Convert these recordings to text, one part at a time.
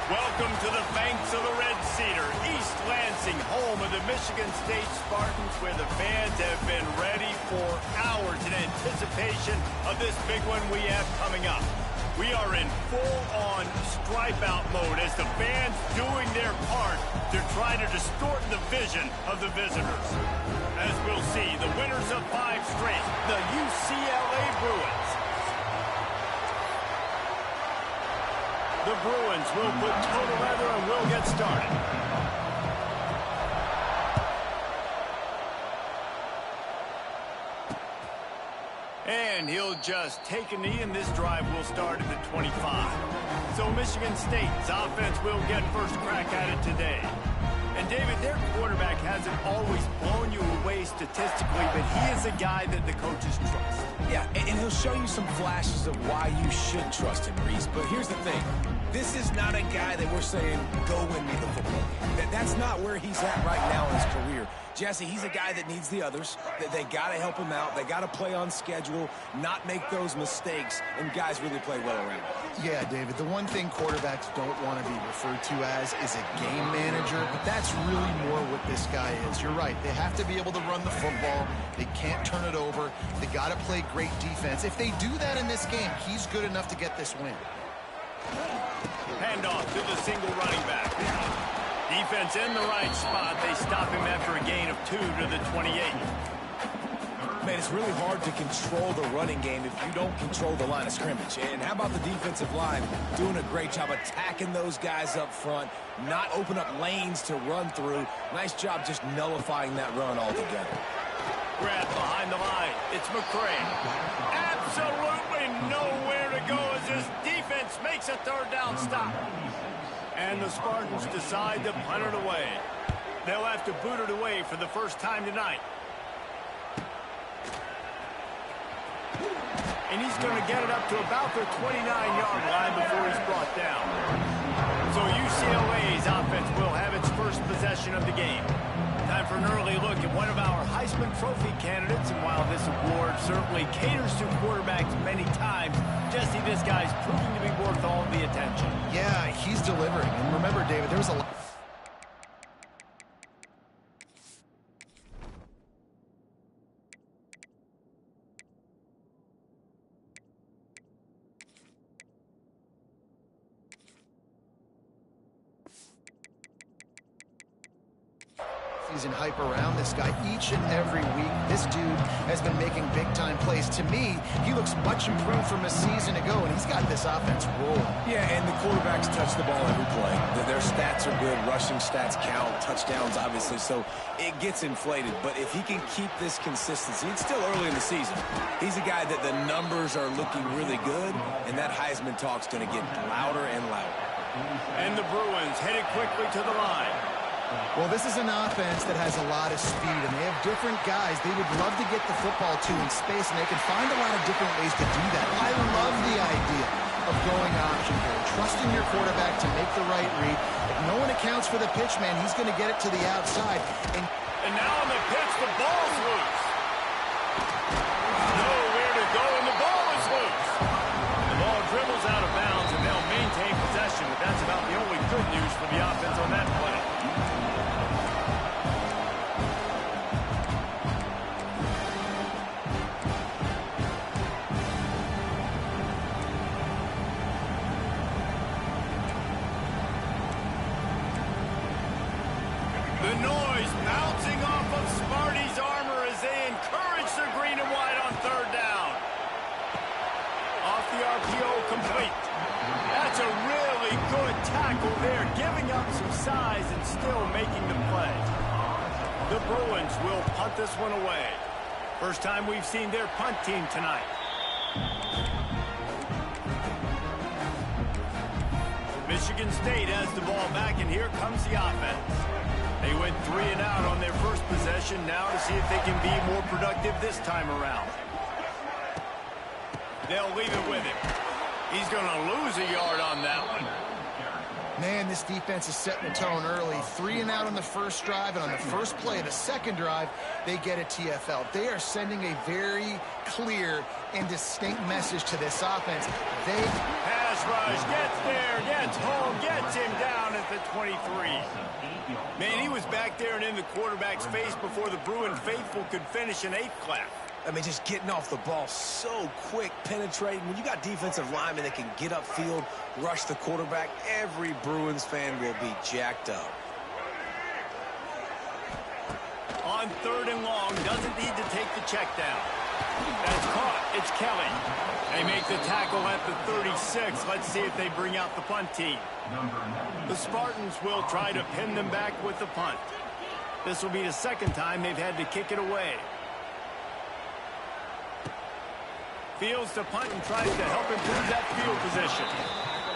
Welcome to the banks of the Red Cedar, East Lansing, home of the Michigan State Spartans, where the fans have been ready for hours in anticipation of this big one we have coming up. We are in full-on stripe-out mode as the fans doing their part to try to distort the vision of the visitors. As we'll see, the winners of 5 straight, the UCLA Bruins. The Bruins will put total leather and will get started. And he'll just take a knee, and this drive will start at the 25. So Michigan State's offense will get first crack at it today. And, David, their quarterback hasn't always blown you away statistically, but he is a guy that the coaches trust. Yeah, and he'll show you some flashes of why you should trust him, Reese. But here's the thing. This is not a guy that we're saying, go win me the football game. That's not where he's at right now in his career. Jesse, he's a guy that needs the others. They got to help him out. They got to play on schedule, not make those mistakes, and guys really play well around him. Yeah, David, the one thing quarterbacks don't want to be referred to as is a game manager, but that's really more what this guy is. You're right. They have to be able to run the football. They can't turn it over. They got to play great defense. If they do that in this game, he's good enough to get this win. Handoff to the single running back. Defense in the right spot. They stop him after a gain of 2 to the 28. Man, it's really hard to control the running game if you don't control the line of scrimmage. And how about the defensive line doing a great job attacking those guys up front, not open up lanes to run through. Nice job just nullifying that run altogether. Grab behind the line. It's McCray. Absolutely nowhere to go as this defense makes a third down stop. And the Spartans decide to punt it away. They'll have to boot it away for the first time tonight. And he's going to get it up to about the 29-yard line before he's brought down. So UCLA's offense will have its first possession of the game. Time for an early look at one of our Heisman Trophy candidates. And while this award certainly caters to quarterbacks many times, Jesse, this guy's proving to be worth all the attention. Yeah, he's delivering. And remember, David, there was a lot. Season hype around this guy each and every week. This dude has been making big-time plays. To me, he looks much improved from a season ago, and he's got this offense rolling. Yeah, and the quarterbacks touch the ball every play. Their stats are good. Rushing stats count. Touchdowns, obviously, so it gets inflated. But if he can keep this consistency, it's still early in the season. He's a guy that the numbers are looking really good, and that Heisman talk's going to get louder and louder. And the Bruins headed quickly to the line. Well, this is an offense that has a lot of speed, and they have different guys they would love to get the football to in space, and they can find a lot of different ways to do that. I love the idea of going option here. Trusting your quarterback to make the right read. If no one accounts for the pitch, man, he's going to get it to the outside. And now on the pitch, the ball's loose. Nowhere to go, and the ball is loose. The ball dribbles out of bounds, and they'll maintain possession, but that's about the only good news for the offense on that play. The noise bouncing off of Smarty's armor as they encourage the green and white on third down. Off the RPO, complete. That's a really good tackle there, giving up some size and still making the play. The Bruins will punt this one away. First time we've seen their punt team tonight. Michigan State has the ball back, and here comes the offense. They went 3 and out on their first possession, now to see if they can be more productive this time around. They'll leave it with him. He's going to lose a yard on that one. Man, this defense is setting the tone early. 3 and out on the first drive, and on the first play of the second drive, they get a TFL. They are sending a very clear and distinct message to this offense. Pass rush, gets there, gets home, gets him down at the 23. Man, he was back there and in the quarterback's face before the Bruin faithful could finish an 8th clap. I mean, just getting off the ball so quick, penetrating. When you got defensive linemen that can get upfield, rush the quarterback, every Bruins fan will be jacked up. On third and long, doesn't need to take the check down. That's caught. It's Kelly. They make the tackle at the 36. Let's see if they bring out the punt team. The Spartans will try to pin them back with the punt. This will be the second time they've had to kick it away. Fields to punt and tries to help improve that field position.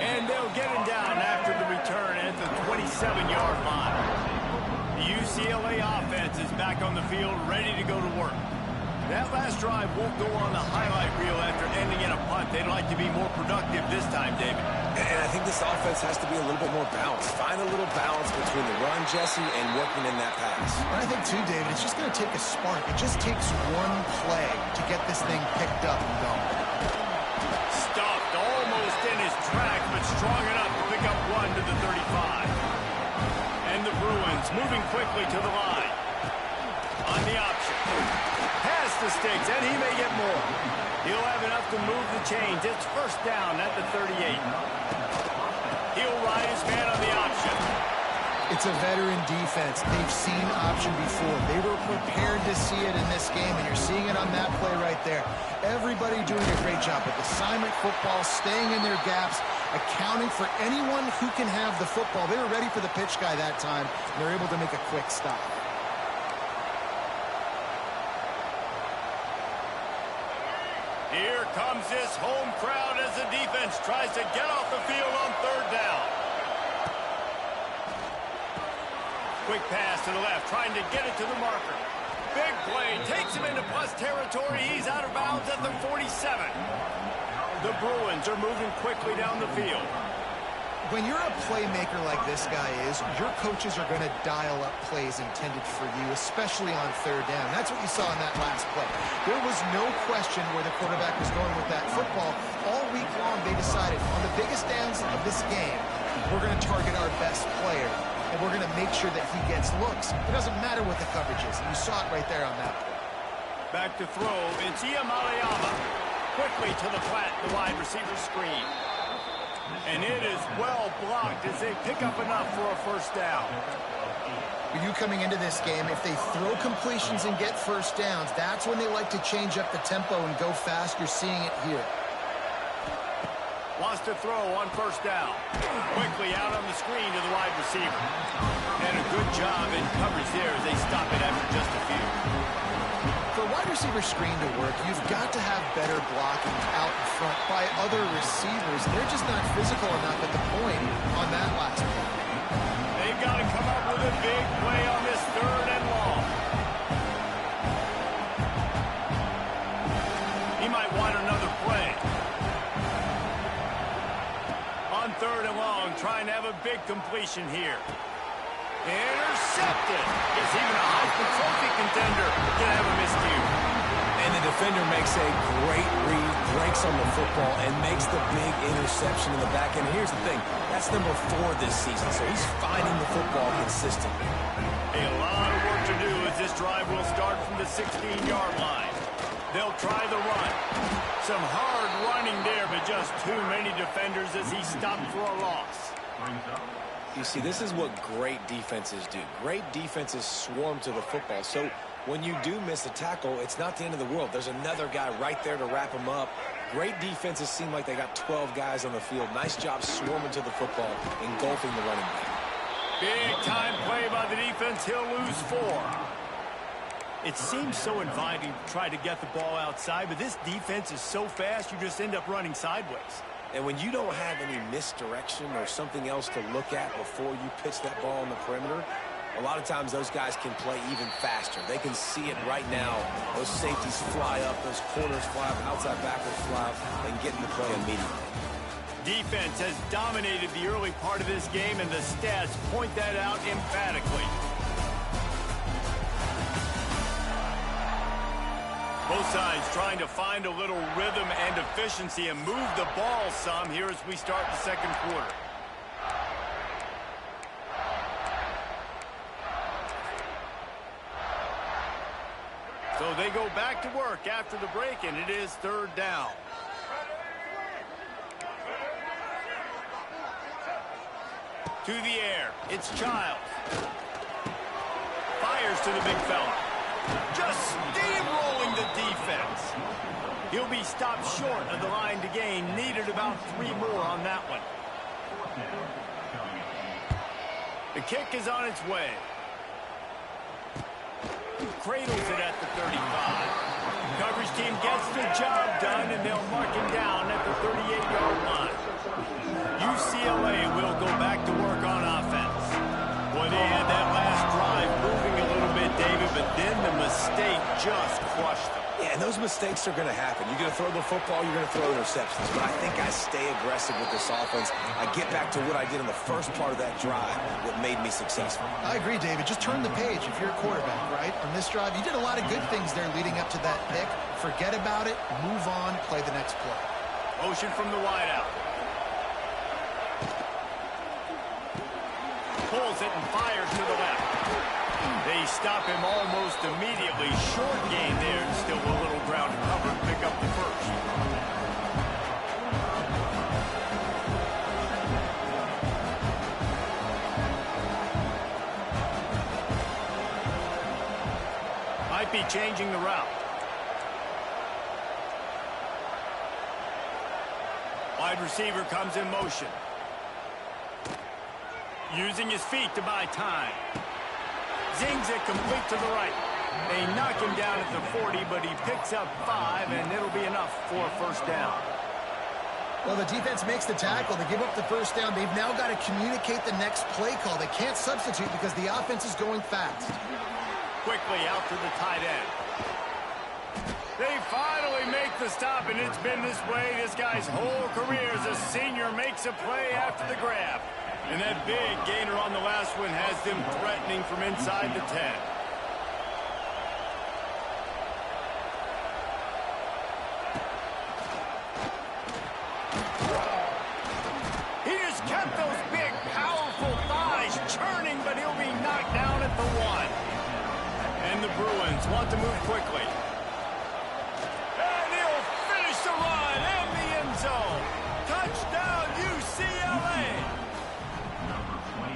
And they'll get him down after the return at the 27-yard line. The UCLA offense is back on the field, ready to go to work. That last drive won't go on the highlight reel after ending in a punt. They'd like to be more productive this time, David. And I think this offense has to be a little bit more balanced. Find a little balance between the run, Jesse, and working in that pass. I think, too, David, it's just going to take a spark. It just takes one play to get this thing picked up and going. Stuffed almost in his track, but strong enough to pick up one to the 35. And the Bruins moving quickly to the line. On the option. Pass the sticks, and he may get more. He'll have enough to move the chains. It's first down at the 38. He'll ride his man on the option. It's a veteran defense. They've seen option before. They were prepared to see it in this game, and you're seeing it on that play right there. Everybody doing a great job with assignment football, staying in their gaps, accounting for anyone who can have the football. They were ready for the pitch guy that time, and they're able to make a quick stop. Here comes this home crowd as the defense tries to get off the field on third down. Quick pass to the left, trying to get it to the marker. Big play, takes him into plus territory. He's out of bounds at the 47. The Bruins are moving quickly down the field. When you're a playmaker like this guy is, your coaches are going to dial up plays intended for you, especially on third down. That's what you saw in that last play. There was no question where the quarterback was going with that football. All week long, they decided on the biggest downs of this game, we're going to target our best player, and we're going to make sure that he gets looks. It doesn't matter what the coverage is. You saw it right there on that play. Back to throw. It's Iyamaleava. Quickly to the flat, the wide receiver screen. And it is well blocked as they pick up enough for a first down. With you coming into this game, if they throw completions and get first downs, that's when they like to change up the tempo and go fast. You're seeing it here. Wants to throw on first down. Quickly out on the screen to the wide receiver. And a good job in coverage there as they stop it after just a few. For a wide receiver screen to work, you've got to have better blocking out in front by other receivers. They're just not physical enough at the point on that last play. They've got to come up with a big play on this third and long. He might want another play. big completion here. Intercepted. Guess even a Heisman Trophy contender can have a miscue. And the defender makes a great read, breaks on the football, and makes the big interception in the back end. Here's the thing. That's number 4 this season, so he's finding the football consistently. A lot of work to do as this drive will start from the 16-yard line. They'll try the run. Some hard running there, but just too many defenders as he stopped for a loss. You see, this is what great defenses do. Great defenses swarm to the football. So when you do miss a tackle, it's not the end of the world. There's another guy right there to wrap him up. Great defenses seem like they got 12 guys on the field. Nice job swarming to the football, engulfing the running back. Big time play by the defense. He'll lose 4. It seems so inviting to try to get the ball outside, but this defense is so fast you just end up running sideways. And when you don't have any misdirection or something else to look at before you pitch that ball on the perimeter, a lot of times those guys can play even faster. They can see it right now. Those safeties fly up, those corners fly up, outside backers fly up, and get in the play immediately. Defense has dominated the early part of this game, and the stats point that out emphatically. Both sides trying to find a little rhythm and efficiency and move the ball some here as we start the second quarter. So they go back to work after the break, and it is 3rd down. To the air, it's Childs. Fires to the big fella. Just steamrolling the defense. He'll be stopped short of the line to gain. Needed about 3 more on that one. The kick is on its way. Cradles it at the 35. Coverage team gets the job done, and they'll mark him down at the 38-yard line. UCLA will go back to work on offense. Boy, they had that last drive moving a little bit, David, but then the mistake just crushed them. Yeah, and those mistakes are going to happen. You're going to throw the football, you're going to throw interceptions. But I think I stay aggressive with this offense. I get back to what I did in the first part of that drive, what made me successful. I agree, David. Just turn the page if you're a quarterback, right? On this drive, you did a lot of good things there leading up to that pick. Forget about it, move on, play the next play. Motion from the wideout. Pulls it and fires to the left. They stop him almost immediately. Short gain there. Still a little ground to cover to pick up the first. Might be changing the route. Wide receiver comes in motion. Using his feet to buy time. Zings it complete to the right. They knock him down at the 40, but he picks up 5, and it'll be enough for a first down. Well, the defense makes the tackle. They give up the first down. They've now got to communicate the next play call. They can't substitute because the offense is going fast. Quickly out to the tight end. They finally make the stop, and it's been this way this guy's whole career as a senior makes a play after the grab. And that big gainer on the last one has them threatening from inside the 10. He just kept those big, powerful thighs churning, but he'll be knocked down at the 1. And the Bruins want to move quickly. And he'll finish the run in the end zone. Touchdown, UCLA.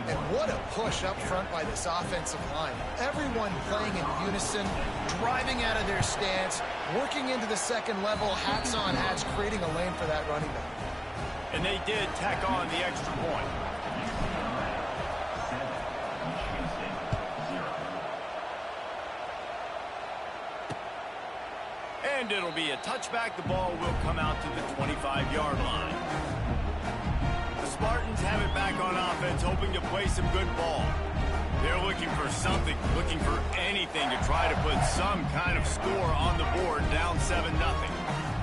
And what a push up front by this offensive line. Everyone playing in unison, driving out of their stance, working into the second level, hats on hats, creating a lane for that running back. And they did tack on the extra point. And it'll be a touchback. The ball will come out to the 25-yard line. The Spartans have it back on offense, hoping to play some good ball. They're looking for something, looking for anything to try to put some kind of score on the board, down 7-0.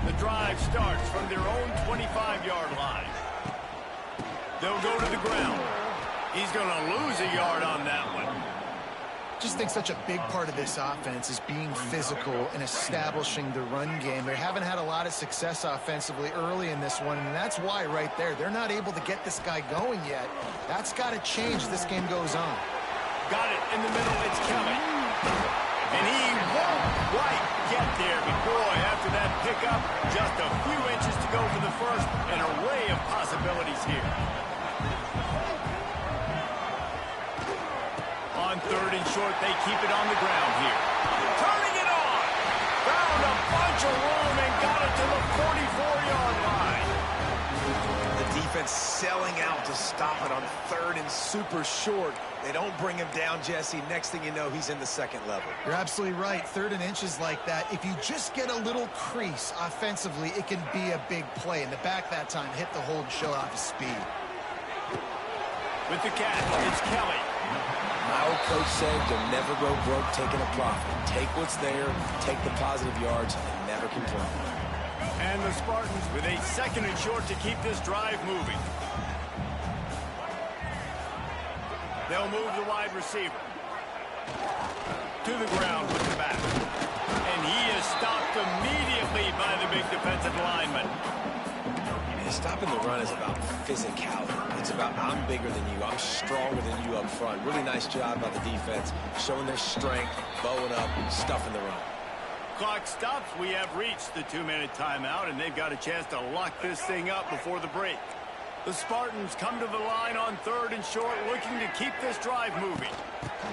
The drive starts from their own 25-yard line. They'll go to the ground. He's going to lose a yard on that one. Just think such a big part of this offense is being physical and establishing the run game. They haven't had a lot of success offensively early in this one, and that's why right there, they're not able to get this guy going yet. That's got to change as this game goes on. Got it in the middle. It's Kelly. And he won't quite get there. But boy, after that pickup, just a few inches to go for the first. An array of possibilities here. On third and short, they keep it on the ground here. Turning it on. Found a bunch of room and got it to the 44-yard line. The defense selling out to stop it on third and super short. They don't bring him down, Jesse. Next thing you know, he's in the second level. You're absolutely right. Third and inches like that, if you just get a little crease offensively, it can be a big play. In the back that time, hit the hold and show off his speed. With the catch, it's Kelly. My old coach said you'll never go broke taking a profit. Take what's there, take the positive yards, and never complain. And the Spartans with a second and short to keep this drive moving. They'll move the wide receiver to the ground with the back. And he is stopped immediately by the big defensive lineman. Stopping the run is about physicality. It's about I'm bigger than you. I'm stronger than you up front. Really nice job by the defense, showing their strength, bowing up, stuffing the run. Clock stops. We have reached the 2-minute timeout, and they've got a chance to lock this thing up before the break. The Spartans come to the line on third and short, looking to keep this drive moving.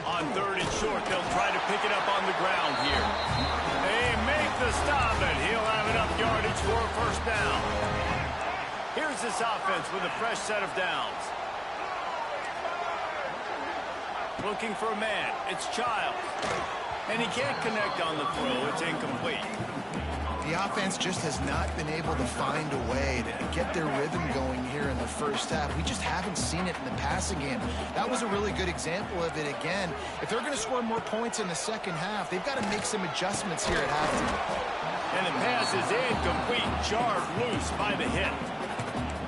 On third and short, they'll try to pick it up on the ground here. They make the stop, and he'll have enough yardage for a first down. Here's this offense with a fresh set of downs. Looking for a man. It's Childs. And he can't connect on the throw. It's incomplete. The offense just has not been able to find a way to get their rhythm going here in the first half. We just haven't seen it in the passing game. That was a really good example of it again. If they're going to score more points in the second half, they've got to make some adjustments here at halftime. And the pass is incomplete. Jarred loose by the hit.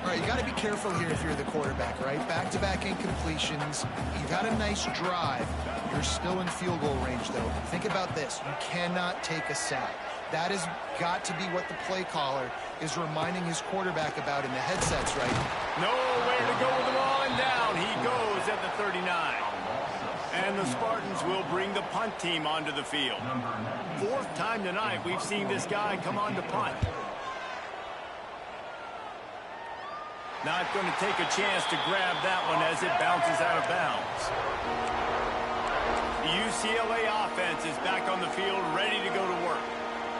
All right, you got to be careful here if you're the quarterback, right? Back-to-back incompletions. You've had a nice drive. You're still in field goal range, though. Think about this. You cannot take a sack. That has got to be what the play caller is reminding his quarterback about in the headsets, right? Nowhere to go with the ball, and down he goes at the 39. And the Spartans will bring the punt team onto the field. Fourth time tonight we've seen this guy come on to punt. Not going to take a chance to grab that one as it bounces out of bounds. The UCLA offense is back on the field, ready to go to work.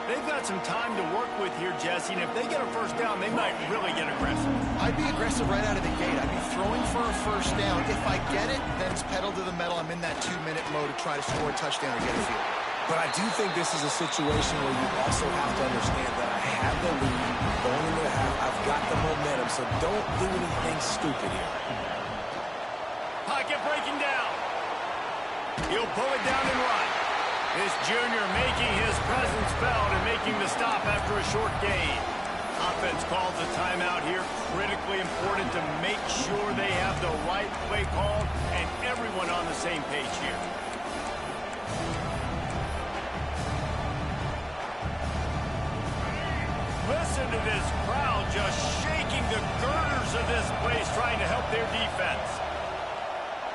They've got some time to work with here, Jesse, and if they get a first down, they might really get aggressive. I'd be aggressive right out of the gate. I'd be throwing for a first down. If I get it, then it's pedal to the metal. I'm in that 2-minute mode to try to score a touchdown or get a field. But I do think this is a situation where you also have to understand that I have the lead going into the half. I've got the momentum, so don't do anything stupid here. Pocket breaking down. He'll pull it down and run. This junior making his presence felt and making the stop after a short gain. Offense calls a timeout here. Critically important to make sure they have the right play called and everyone on the same page here. Listen to this crowd just shaking the girders of this place, trying to help their defense.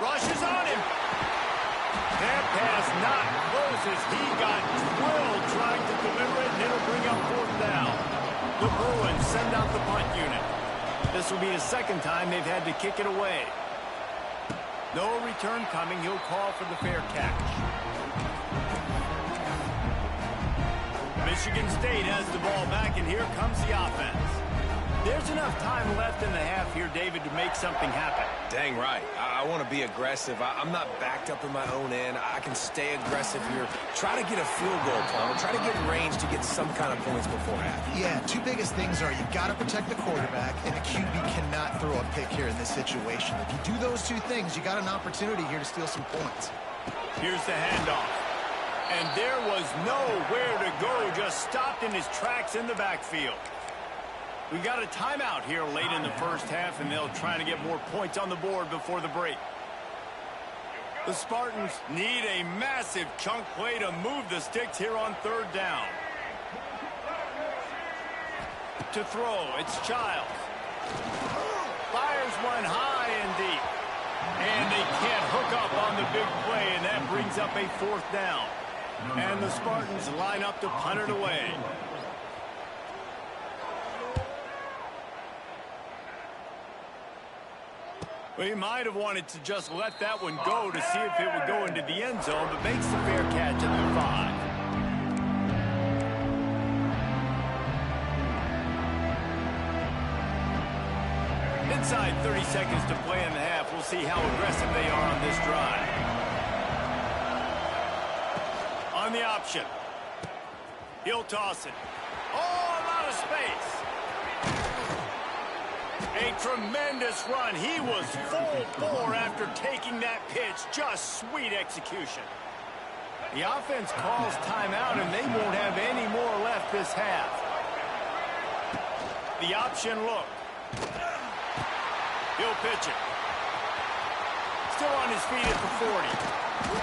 Rush is on him. That pass not close as he got drilled trying to deliver it, and it'll bring up fourth down. The Bruins send out the punt unit. This will be the second time they've had to kick it away. No return coming. He'll call for the fair catch. Michigan State has the ball back, and here comes the offense. There's enough time left in the half here, David, to make something happen. Dang right. I want to be aggressive. I'm not backed up in my own end. I can stay aggressive here. Try to get a field goal, Palmer. Try to get range to get some kind of points before half. Yeah, two biggest things are you've got to protect the quarterback, and the QB cannot throw a pick here in this situation. If you do those two things, you got an opportunity here to steal some points. Here's the handoff. And there was nowhere to go, just stopped in his tracks in the backfield. We got a timeout here late in the first half, and they'll try to get more points on the board before the break. The Spartans need a massive chunk play to move the sticks here on third down. To throw, it's Childs. Fires one high and deep. And they can't hook up on the big play, and that brings up a fourth down. And the Spartans line up to punt it away. Well, he might have wanted to just let that one go to see if it would go into the end zone, but makes the fair catch at the 5. Inside 30 seconds to play in the half. We'll see how aggressive they are on this drive. On the option. He'll toss it. Oh, a lot of space. A tremendous run. He was full bore after taking that pitch. Just sweet execution. The offense calls timeout, and they won't have any more left this half. The option look. He'll pitch it. Still on his feet at the 40.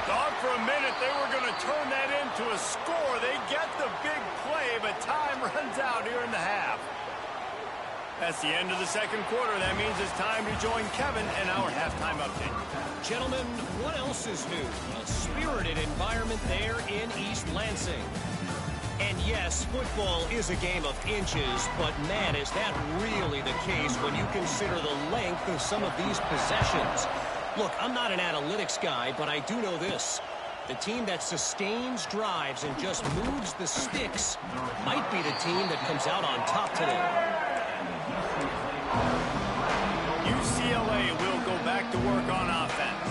Thought for a minute they were going to turn that into a score. They get the big play, but time runs out here in the half. That's the end of the second quarter. That means it's time to join Kevin and our halftime update. Gentlemen, what else is new? A spirited environment there in East Lansing. And yes, football is a game of inches, but man, is that really the case when you consider the length of some of these possessions. Look, I'm not an analytics guy, but I do know this. The team that sustains drives and just moves the sticks might be the team that comes out on top today. UCLA will go back to work on offense.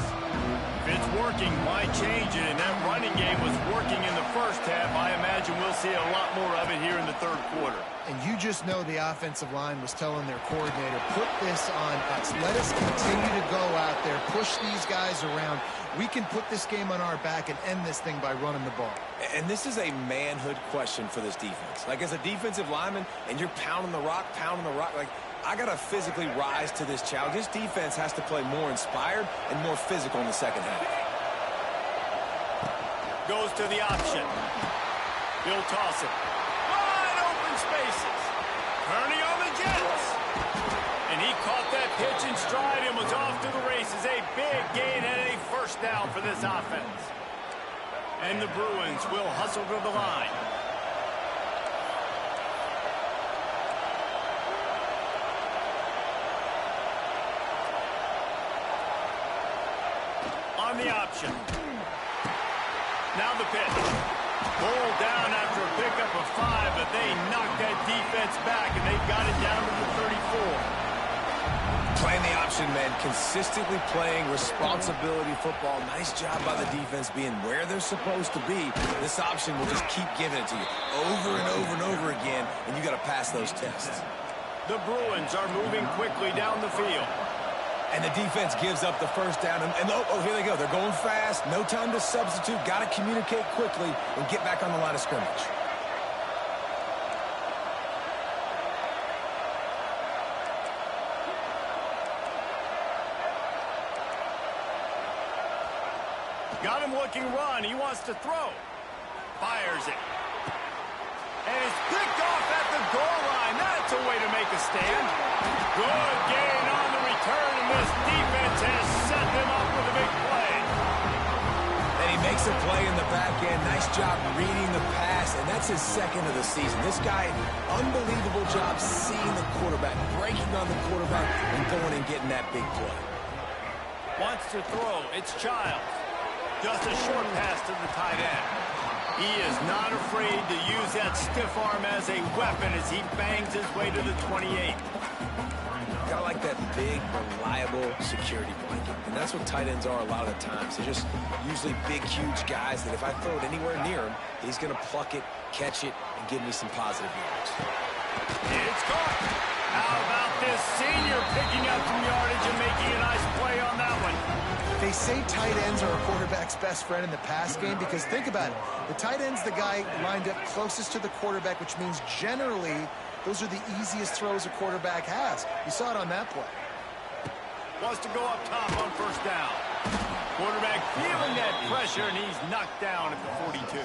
If it's working, why change it? And that running game was working in the first half. I imagine we'll see a lot more of it here in the third quarter. And you just know the offensive line was telling their coordinator, put this on us. Let us continue to go out there, push these guys around. We can put this game on our back and end this thing by running the ball. And this is a manhood question for this defense. Like, as a defensive lineman, and you're pounding the rock, like, I got to physically rise to this challenge. This defense has to play more inspired and more physical in the second half. Goes to the option. He'll toss it. Wide open spaces. Turning on the Jets. And he caught that pitch in stride and was off to the races. A big gain and a first down for this offense. And the Bruins will hustle to the line. On the option. Now the pitch. Pulled down after a pickup of 5, but they knocked that defense back, and they got it down to the 34. Playing the option, man. Consistently playing responsibility football. Nice job by the defense being where they're supposed to be. This option will just keep giving it to you over and over and over again, and you got to pass those tests. The Bruins are moving quickly down the field. And the defense gives up the first down. And oh, here they go. They're going fast. No time to substitute. Got to communicate quickly and get back on the line of scrimmage. Got him looking run. He wants to throw. Fires it. And it's picked off at the goal line. That's a way to make a stand. Good gain on the return, and this defense has set them up with a big play. And he makes a play in the back end. Nice job reading the pass, and that's his second of the season. This guy, unbelievable job seeing the quarterback, breaking on the quarterback, and going and getting that big play. Wants to throw. It's Childs. Just a short pass to the tight end. He is not afraid to use that stiff arm as a weapon as he bangs his way to the 28. Gotta like that big, reliable security blanket. And that's what tight ends are a lot of the times. They're just usually big, huge guys that if I throw it anywhere near him, he's going to pluck it, catch it, and give me some positive yards. It's caught. How about this senior picking up some yardage and making a nice play on that one? They say tight ends are a quarterback's best friend in the pass game because think about it. The tight end's the guy lined up closest to the quarterback, which means generally those are the easiest throws a quarterback has. You saw it on that play. Wants to go up top on first down. Quarterback feeling that pressure, and he's knocked down at the 42.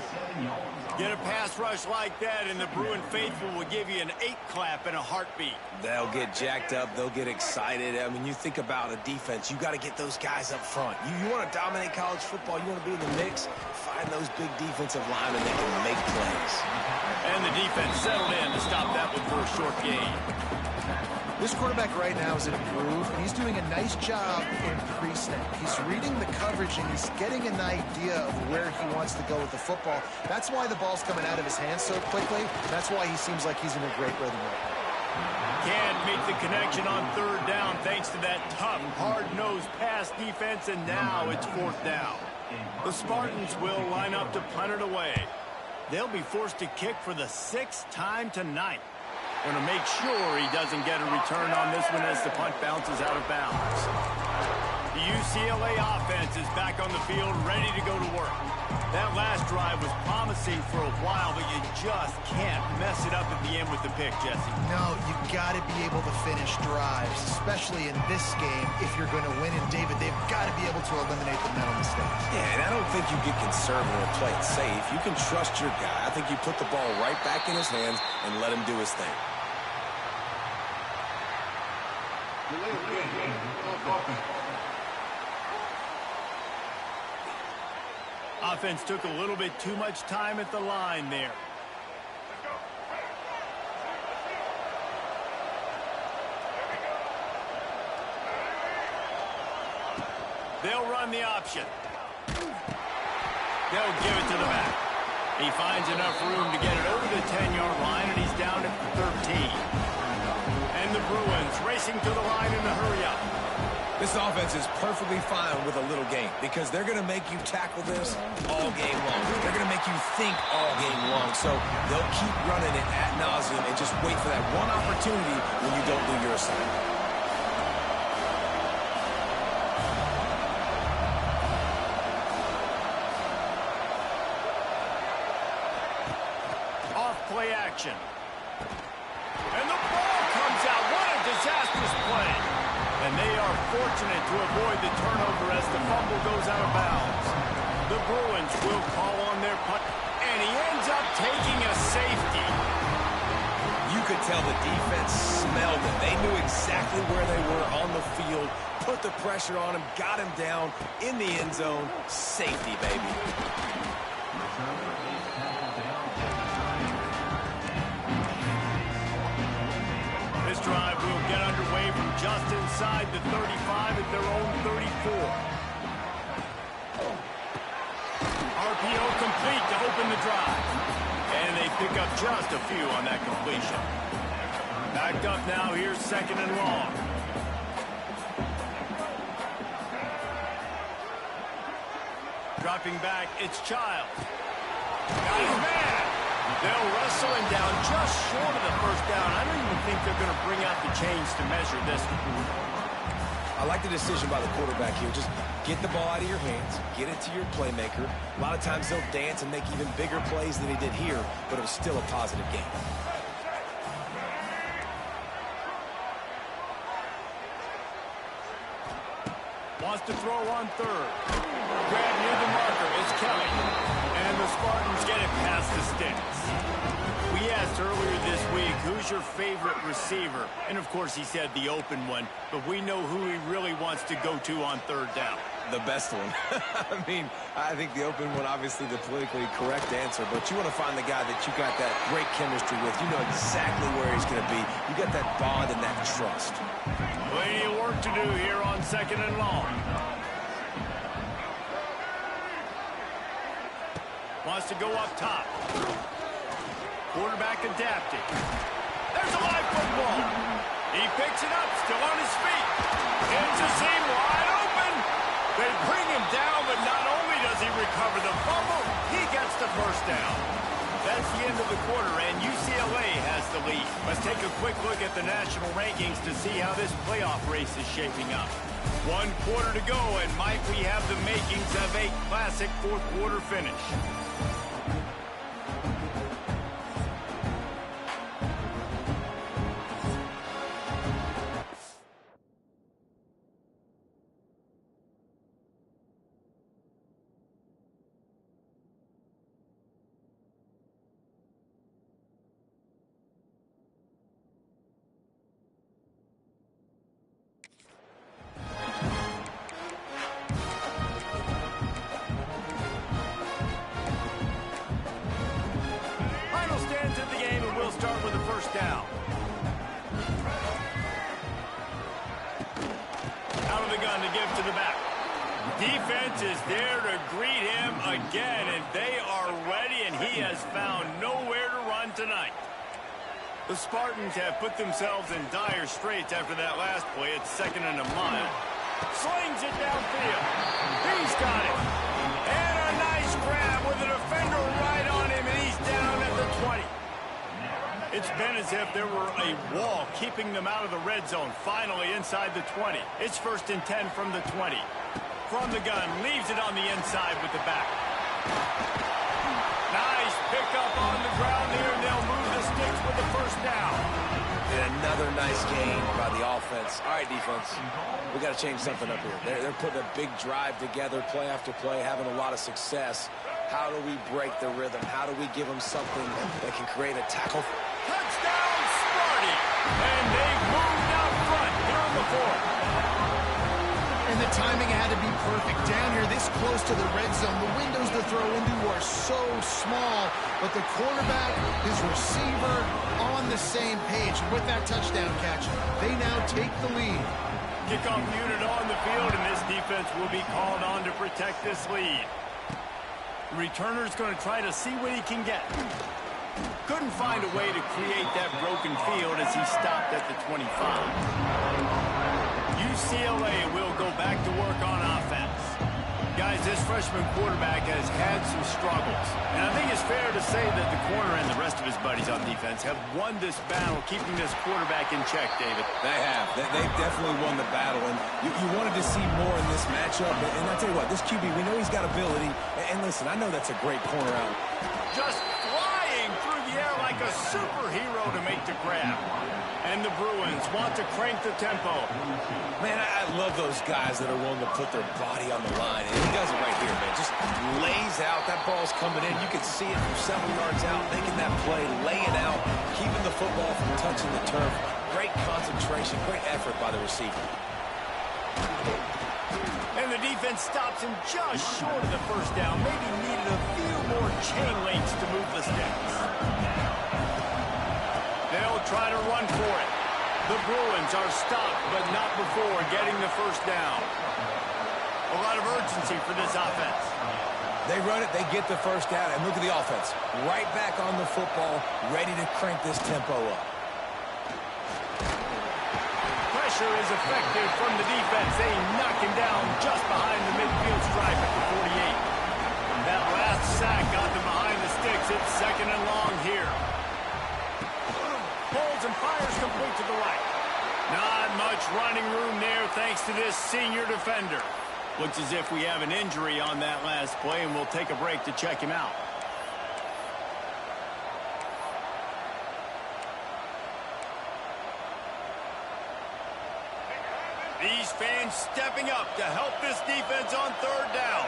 Get a pass rush like that, and the Bruin faithful will give you an 8-clap and a heartbeat. They'll get jacked up. They'll get excited. I mean, you think about a defense. You got to get those guys up front. You want to dominate college football. You want to be in the mix. Find those big defensive linemen that can make plays. And the defense settled in to stop that one for a short gain. This quarterback right now is in a groove, and he's doing a nice job in pre-snap. He's reading the coverage, and he's getting an idea of where he wants to go with the football. That's why the ball's coming out of his hands so quickly. That's why he seems like he's in a great rhythm right now. Can't make the connection on third down thanks to that tough, hard-nosed pass defense, and now it's fourth down. The Spartans will line up to punt it away. They'll be forced to kick for the 6th time tonight. Going to make sure he doesn't get a return on this one as the punt bounces out of bounds. The UCLA offense is back on the field, ready to go to work. That last drive was promising for a while, but you just can't mess it up at the end with the pick, Jesse. No, you got to be able to finish drives, especially in this game. If you're going to win, and David, they've got to be able to eliminate the mental mistakes. Yeah, and I don't think you get conservative or play it safe. You can trust your guy. I think you put the ball right back in his hands and let him do his thing. Offense took a little bit too much time at the line there. They'll run the option. They'll give it to the back. He finds enough room to get it over the 10-yard line, and he's down at the 13. And the Bruins racing to the line in a hurry up. This offense is perfectly fine with a little game because they're going to make you tackle this all game long. They're going to make you think all game long. So they'll keep running it ad nauseum and just wait for that one opportunity when you don't do your assignment. Off play action. And the ball comes out. What a disastrous play. And they are fortunate to avoid the turnover as the fumble goes out of bounds. The Bruins will call on their punt, and he ends up taking a safety. You could tell the defense smelled it. They knew exactly where they were on the field, put the pressure on him, got him down in the end zone. Safety, baby. This drive will get underway from just inside the 35 at their own 34. RPO complete to open the drive. And they pick up just a few on that completion. Backed up now, here's 2nd and long. Dropping back, it's Childs. Got his man. They'll wrestle him down just short of the first down. I don't even think they're going to bring out the chains to measure this one. I like the decision by the quarterback here. Just get the ball out of your hands, get it to your playmaker. A lot of times they'll dance and make even bigger plays than he did here, but it was still a positive game. Wants to throw on third. Grab near the marker. It's Kelly. And the Spartans get it past the sticks. We asked earlier this week, who's your favorite receiver? And, of course, he said the open one. But we know who he really wants to go to on third down. The best one. I mean, I think the open one, obviously the politically correct answer, but you want to find the guy that you got that great chemistry with. You know exactly where he's going to be. You got that bond and that trust. Plenty of work to do here on 2nd and long. Wants to go up top. Quarterback adapting. There's a live football. He picks it up, still on his feet. It's a seam wide open. They bring him down, but not only does he recover the fumble, he gets the first down. That's the end of the quarter, and UCLA has the lead. Let's take a quick look at the national rankings to see how this playoff race is shaping up. 1 quarter to go, and might we have the makings of a classic fourth quarter finish. down. Out of the gun to give to the back. Defense is there to greet him again, and they are ready, and he has found nowhere to run tonight. The Spartans have put themselves in dire straits after that last play. It's 2nd and a mile. Slings it downfield. He's got it. And a nice grab with a defender right on him, and he's down at the 20. It's been as if there were a wall keeping them out of the red zone. Finally inside the 20. It's 1st and 10 from the 20. From the gun, leaves it on the inside with the back. Nice pickup on the ground here, and they'll move the sticks with the 1st down. And another nice gain by the offense. All right, defense, we got to change something up here. They're putting a big drive together, play after play, having a lot of success. How do we break the rhythm? How do we give them something that can create a tackle? Touchdown, Sparty! And they've moved out front here in the 4th. And the timing had to be perfect. Down here, this close to the red zone, the windows to throw into are so small, but the quarterback, his receiver, on the same page. With that touchdown catch, they now take the lead. Kickoff unit on the field, and this defense will be called on to protect this lead. The returner's going to try to see what he can get. Couldn't find a way to create that broken field as he stopped at the 25. UCLA will go back to work on offense. Guys, this freshman quarterback has had some struggles. And I think it's fair to say that the corner and the rest of his buddies on defense have won this battle, keeping this quarterback in check, David. They have. They've definitely won the battle. And you wanted to see more in this matchup. And I'll tell you what, this QB, we know he's got ability. And listen, I know that's a great corner out. Just flying through the air like a superhero to make the grab. And the Bruins want to crank the tempo. Man, I love those guys that are willing to put their body on the line. And he does it right here, man. Just lays out. That ball's coming in. You can see it from several yards out, making that play, laying out, keeping the football from touching the turf. Great concentration, great effort by the receiver. And the defense stops him just short of the 1st down. Maybe needed a few more chain links to move the sticks. They'll try to run for it. The Bruins are stopped, but not before getting the 1st down. A lot of urgency for this offense. They run it, they get the 1st down, and look at the offense. Right back on the football, ready to crank this tempo up. Pressure is effective from the defense. They knock him down just behind the midfield stripe at the 48. That last sack got them behind the sticks. It's 2nd and long here. Pulls and fires complete to the right. Not much running room there thanks to this senior defender. Looks as if we have an injury on that last play, and we'll take a break to check him out. These fans stepping up to help this defense on 3rd down.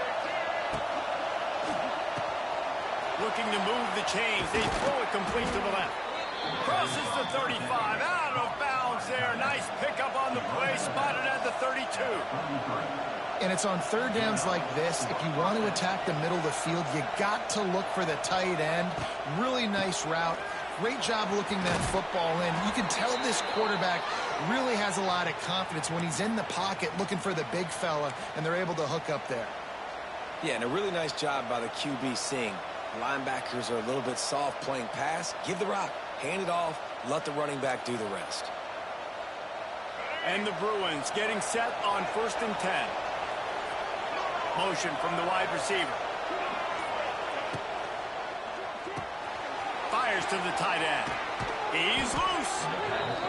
Looking to move the chains. They throw it complete to the left. Crosses the 35. Out of bounds there. Nice pickup on the play. Spotted at the 32. And it's on 3rd downs like this. If you want to attack the middle of the field, you got to look for the tight end. Really nice route. Great job looking that football in. You can tell this quarterback really has a lot of confidence when he's in the pocket looking for the big fella, and they're able to hook up there. Yeah, and a really nice job by the QB seeing. Linebackers are a little bit soft playing pass. Give the rock, hand it off, let the running back do the rest. And the Bruins getting set on 1st and 10. Motion from the wide receiver. Fires to the tight end. He's loose.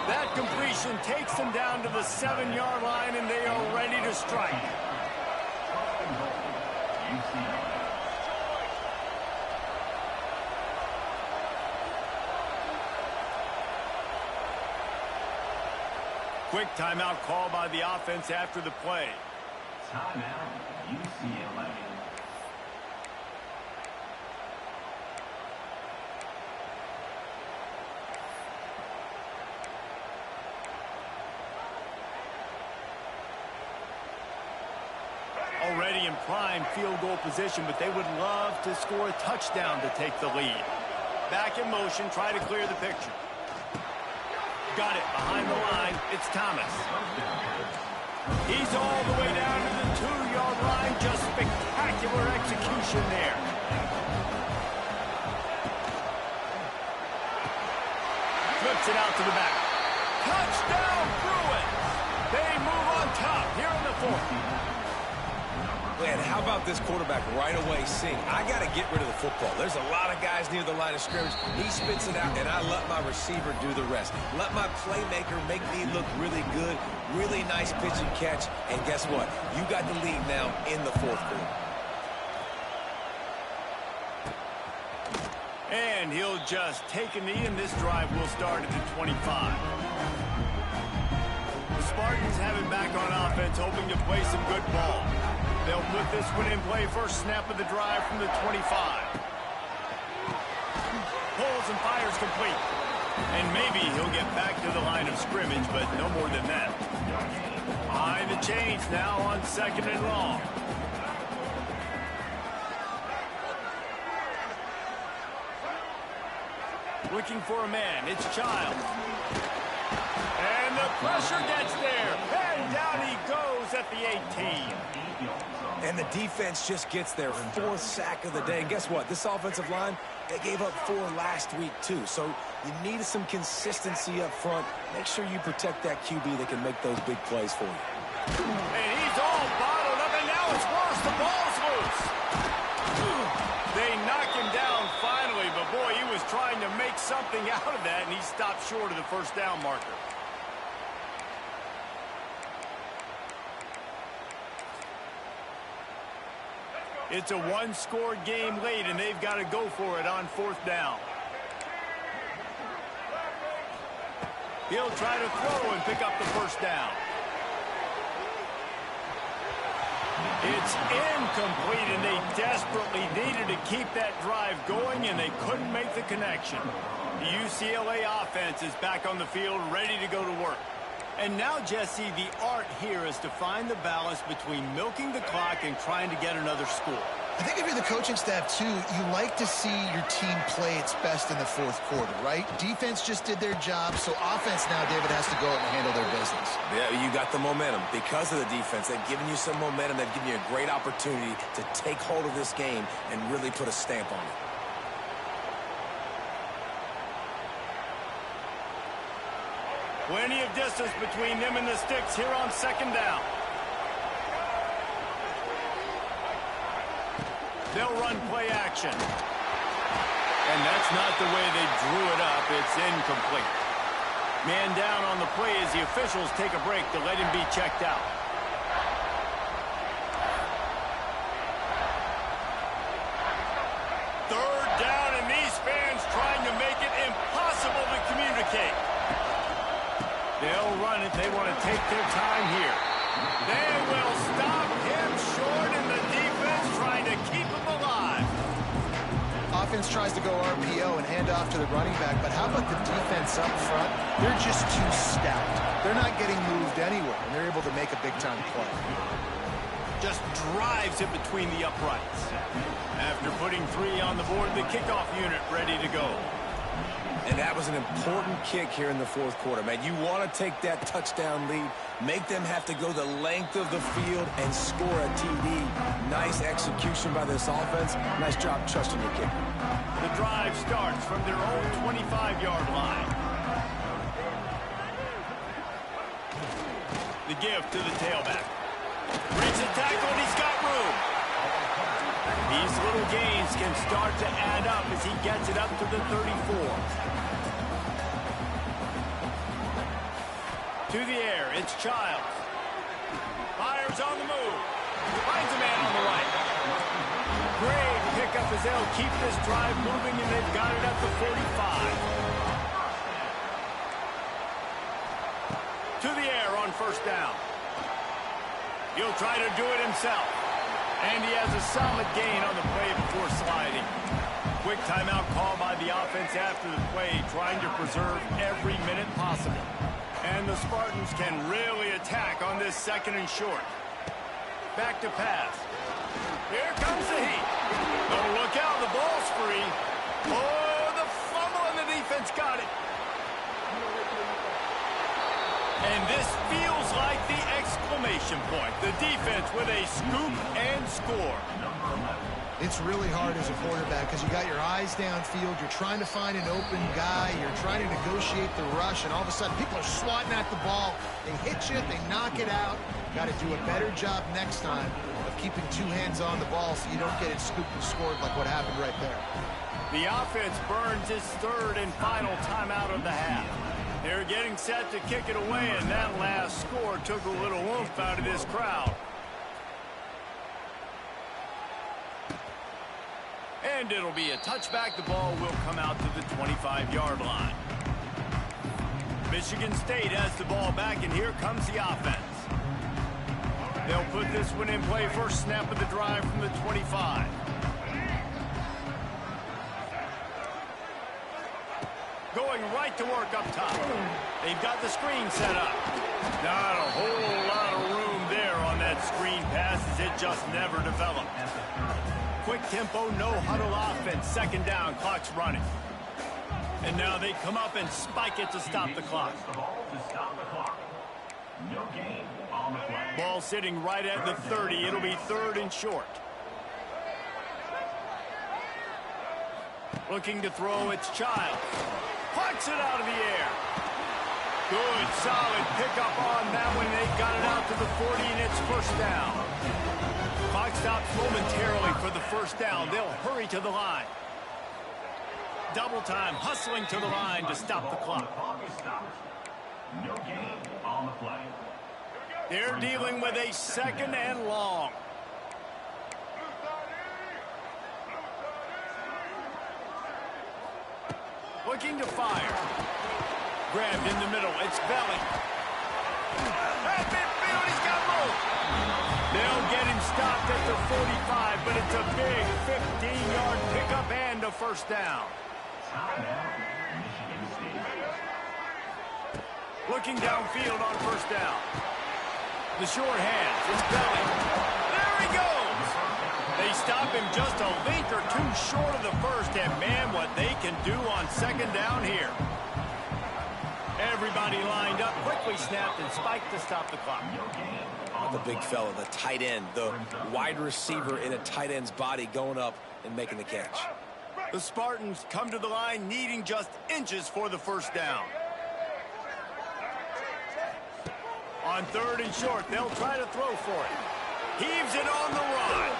That completion takes him down to the 7-yard line, and they are ready to strike. Quick timeout call by the offense after the play. Timeout, UCLA. Already in prime field goal position, but they would love to score a touchdown to take the lead. Back in motion, try to clear the picture. Got it behind the line. It's Thomas. He's all the way down to the 2-yard line. Just spectacular execution there. Flips it out to the back. Touchdown, Bruins! They move on top here in the 4th. Man, how about this quarterback right away seeing, I got to get rid of the football. There's a lot of guys near the line of scrimmage. He spits it out, and I let my receiver do the rest. Let my playmaker make me look really good, really nice pitch and catch, and guess what? You got the lead now in the 4th quarter. And he'll just take a knee, and this drive will start at the 25. The Spartans have it back on offense, hoping to play some good ball. They'll put this one in play first snap of the drive from the 25. Pulls and fires complete. And maybe he'll get back to the line of scrimmage, but no more than that. Behind the chains now on 2nd and long. Looking for a man. It's Childs. And the pressure gets there. And down he goes at the 18. And the defense just gets their 4th sack of the day. And guess what? This offensive line, they gave up 4 last week, too. So you need some consistency up front. Make sure you protect that QB that can make those big plays for you. And he's all bottled up, and now it's worse. The ball's loose. They knock him down finally, but boy, he was trying to make something out of that, and he stopped short of the 1st down marker. It's a 1-score game late, and they've got to go for it on 4th down. He'll try to throw and pick up the 1st down. It's incomplete, and they desperately needed to keep that drive going, and they couldn't make the connection. The UCLA offense is back on the field, ready to go to work. And now, Jesse, the art here is to find the balance between milking the clock and trying to get another score. I think if you're the coaching staff, too, you like to see your team play its best in the 4th quarter, right? Defense just did their job, so offense now, David, has to go out and handle their business. Yeah, you got the momentum. Because of the defense, they've given you some momentum. They've given you a great opportunity to take hold of this game and really put a stamp on it. Plenty of distance between them and the sticks here on 2nd down. They'll run play action. And that's not the way they drew it up. It's incomplete. Man down on the play as the officials take a break to let him be checked out. Third down, and these fans trying to make it impossible to communicate. They'll run it. They want to take their time here. They will stop him short, and the defense trying to keep him alive. Offense tries to go RPO and hand off to the running back, but how about the defense up front? They're just too stout. They're not getting moved anywhere, and they're able to make a big-time play. Just drives it between the uprights. After putting 3 on the board, the kickoff unit ready to go. And that was an important kick here in the 4th quarter, man. You want to take that touchdown lead, make them have to go the length of the field and score a TD. Nice execution by this offense. Nice job trusting your kicker. The drive starts from their own 25-yard line. The give to the tailback. Breaks a tackle, and he's got room. These little gains can start to add up as he gets it up to the 34. To the air, it's Childs. Fires on the move. Finds a man on the right. Great pickup as they'll keep this drive moving, and they've got it at the 45. To the air on 1st down. He'll try to do it himself. And he has a solid gain on the play before sliding. Quick timeout call by the offense after the play, trying to preserve every minute possible. And the Spartans can really attack on this 2nd and short. Back to pass. Here comes the heat. Oh, look out, the ball's free. Oh, the fumble, and the defense got it. feels like the exclamation point. The defense with a scoop and score. It's really hard as a quarterback because you got your eyes downfield. You're trying to find an open guy. You're trying to negotiate the rush, and all of a sudden people are swatting at the ball. They hit you. They knock it out. Got to do a better job next time of keeping two hands on the ball so you don't get it scooped and scored like what happened right there. The offense burns its third and final timeout of the half. They're getting set to kick it away, and that last score took a little oomph out of this crowd. And it'll be a touchback. The ball will come out to the 25-yard line. Michigan State has the ball back, and here comes the offense. They'll put this one in play. First snap of the drive from the 25. Going right to work up top. They've got the screen set up. Not a whole lot of room there on that screen pass as it just never developed. Quick tempo, no huddle offense. Second down, clock's running. And now they come up and spike it to stop the clock. No gain on the play. Ball sitting right at the 30. It'll be third and short. Looking to throw, it's Child. Plucks it out of the air. Good, solid pickup on that one. They got it out to the 40, and it's first down. Clock stops momentarily for the first down. They'll hurry to the line. Double time, hustling to the line to stop the clock. No gain on the play. They're dealing with a second and long. Looking to fire. Grabbed in the middle. It's Belly. At midfield, he's got room. They'll get him stopped at the 45, but it's a big 15-yard pickup and a first down. Looking downfield on first down. The short hands. It's Belly. There he goes. They stop him just a link or two short of the first, and man, what they can do on second down here. Everybody lined up, quickly snapped and spiked to stop the clock. The big fella, the tight end, the wide receiver in a tight end's body going up and making the catch. The Spartans come to the line needing just inches for the first down. On third and short, they'll try to throw for it. Heaves it on the run.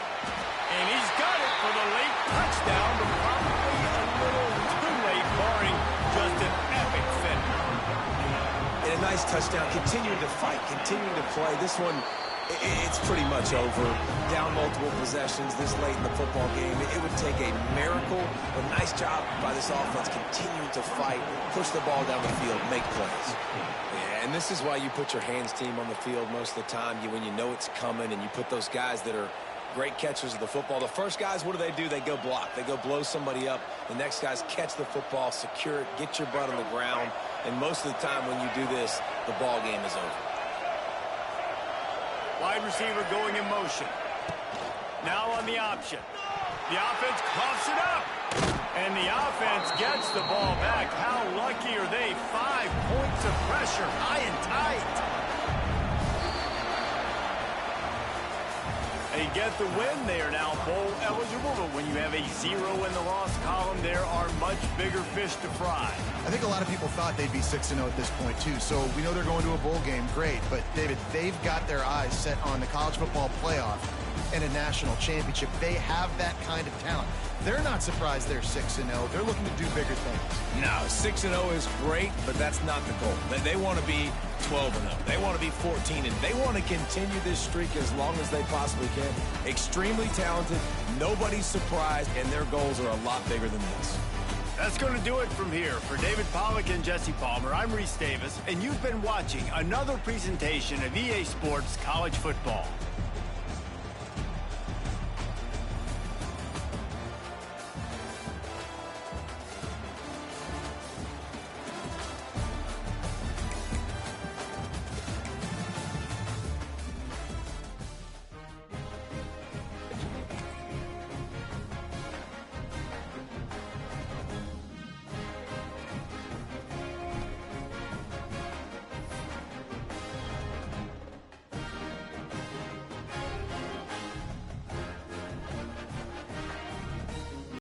And he's got it for the late touchdown, but probably a little too late, barring just an epic finish. And a nice touchdown, continuing to fight, continuing to play. This one, it's pretty much over. Down multiple possessions this late in the football game. It would take a miracle. A nice job by this offense, continuing to fight, push the ball down the field, make plays. Yeah, and this is why you put your hands team on the field most of the time. When you know it's coming, and you put those guys that are great catchers of the football. The first guys, what do? They go block. They go blow somebody up. The next guys catch the football, secure it, get your butt on the ground. And most of the time when you do this, the ball game is over. Wide receiver going in motion. Now on the option. The offense coughs it up. And the offense gets the ball back. How lucky are they? 5 points of pressure, high and tight. They get the win. They are now bowl eligible, but when you have a 0 in the loss column, there are much bigger fish to fry. I think a lot of people thought they'd be 6-0 at this point, too. So we know they're going to a bowl game. Great. But, David, they've got their eyes set on the college football playoff and a national championship. They have that kind of talent. They're not surprised they're 6-0. They're looking to do bigger things. No, 6-0 is great, but that's not the goal. They want to be 12-0. They want to be 14, and they want to continue this streak as long as they possibly can. Extremely talented, nobody's surprised, and their goals are a lot bigger than this. That's going to do it from here. For David Pollack and Jesse Palmer, I'm Reese Davis, and you've been watching another presentation of EA Sports College Football.